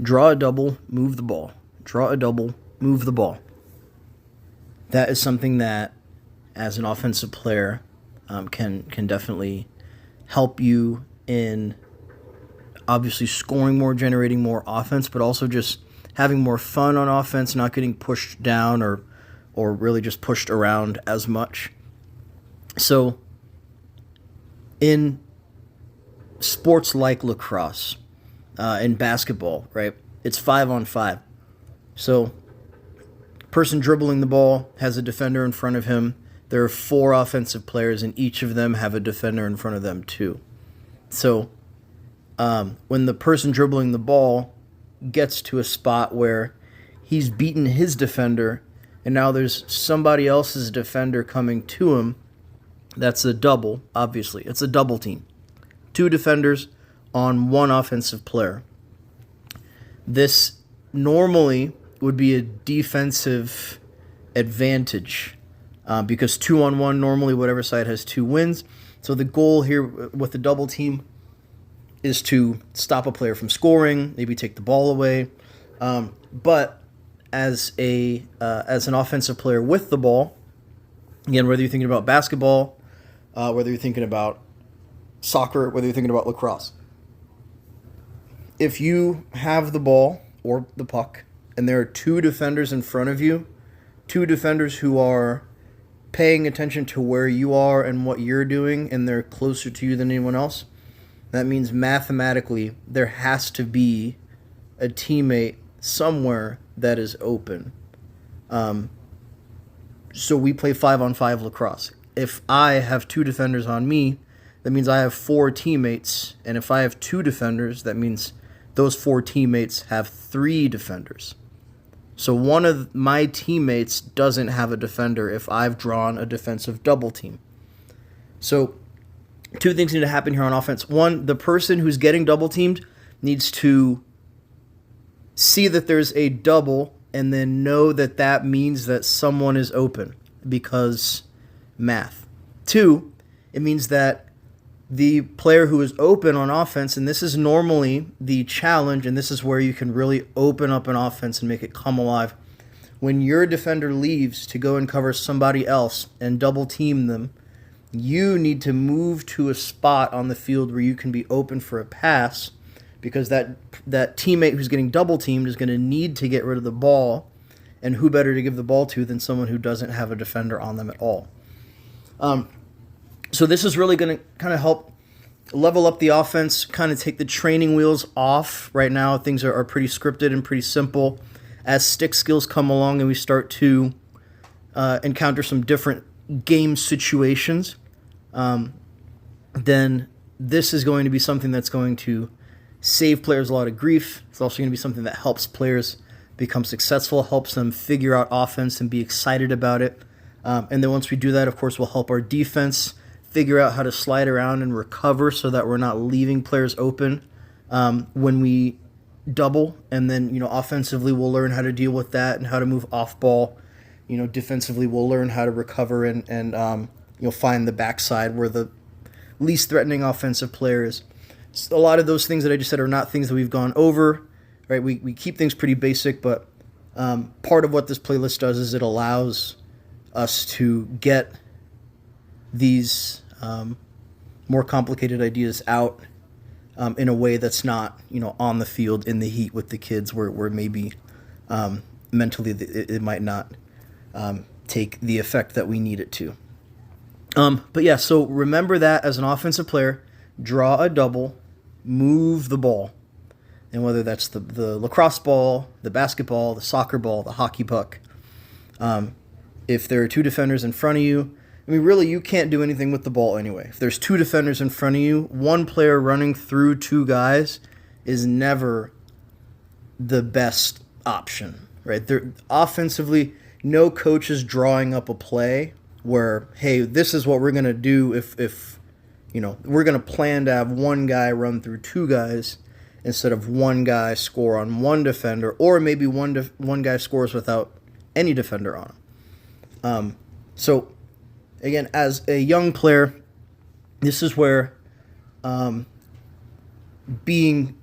Draw a double, move the ball. Draw a double, move the ball. That is something that, as an offensive player, can definitely help you in obviously scoring more, generating more offense, but also just having more fun on offense, not getting pushed down or really just pushed around as much. So in sports like lacrosse, in basketball, right, it's 5-on-5. So person dribbling the ball has a defender in front of him. There are 4 offensive players, and each of them have a defender in front of them too. So when the person dribbling the ball gets to a spot where he's beaten his defender, and now there's somebody else's defender coming to him, that's a double, obviously. It's a double team. 2 defenders on 1 offensive player. This normally would be a defensive advantage because 2-on-1, normally whatever side has 2 wins. So the goal here with the double team is to stop a player from scoring, maybe take the ball away. But as an offensive player with the ball, again, whether you're thinking about basketball, whether you're thinking about soccer, whether you're thinking about lacrosse, if you have the ball or the puck and there are 2 defenders in front of you, 2 defenders who are paying attention to where you are and what you're doing, and they're closer to you than anyone else, that means mathematically there has to be a teammate somewhere that is open. So we play 5-on-5 lacrosse. If I have 2 defenders on me, that means I have 4 teammates. And if I have 2 defenders, that means those 4 teammates have 3 defenders. So one of my teammates doesn't have a defender if I've drawn a defensive double team. So 2 things need to happen here on offense. 1, the person who's getting double teamed needs to see that there's a double and then know that that means that someone is open because math. 2, it means that the player who is open on offense, and this is normally the challenge, and this is where you can really open up an offense and make it come alive. When your defender leaves to go and cover somebody else and double team them, you need to move to a spot on the field where you can be open for a pass, because that teammate who's getting double teamed is going to need to get rid of the ball, and who better to give the ball to than someone who doesn't have a defender on them at all. So this is really going to kind of help level up the offense, kind of take the training wheels off. Right now, things are pretty scripted and pretty simple. As stick skills come along and we start to encounter some different game situations, then this is going to be something that's going to save players a lot of grief. It's also going to be something that helps players become successful, helps them figure out offense and be excited about it. And then once we do that, of course, we'll help our defense figure out how to slide around and recover so that we're not leaving players open when we double. And then, offensively, we'll learn how to deal with that and how to move off ball. Defensively, we'll learn how to recover and find the backside where the least threatening offensive player is. So a lot of those things that I just said are not things that we've gone over, right? We keep things pretty basic, but part of what this playlist does is it allows us to get these more complicated ideas out in a way that's not, on the field in the heat with the kids where maybe mentally it might not take the effect that we need it to. But yeah, so remember that as an offensive player, draw a double, move the ball. And whether that's the lacrosse ball, the basketball, the soccer ball, the hockey puck, if there are 2 defenders in front of you, really, you can't do anything with the ball anyway. If there's 2 defenders in front of you, 1 player running through 2 guys is never the best option, right? Offensively, no coach is drawing up a play where, hey, this is what we're going to do if we're going to plan to have 1 guy run through 2 guys instead of 1 guy score on 1 defender, or maybe one guy scores without any defender on him. So again, as a young player, this is where being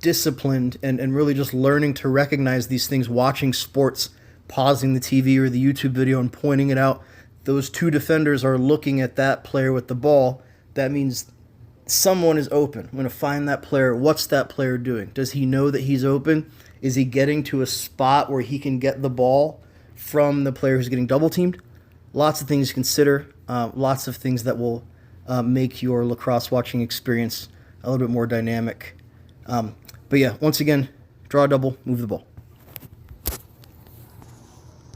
disciplined and really just learning to recognize these things, watching sports, pausing the TV or the YouTube video and pointing it out. Those two defenders are looking at that player with the ball. That means someone is open. I'm going to find that player. What's that player doing? Does he know that he's open? Is he getting to a spot where he can get the ball from the player who's getting double teamed? Lots of things to consider. Lots of things that will make your lacrosse watching experience a little bit more dynamic. But yeah, once again, draw a double, move the ball.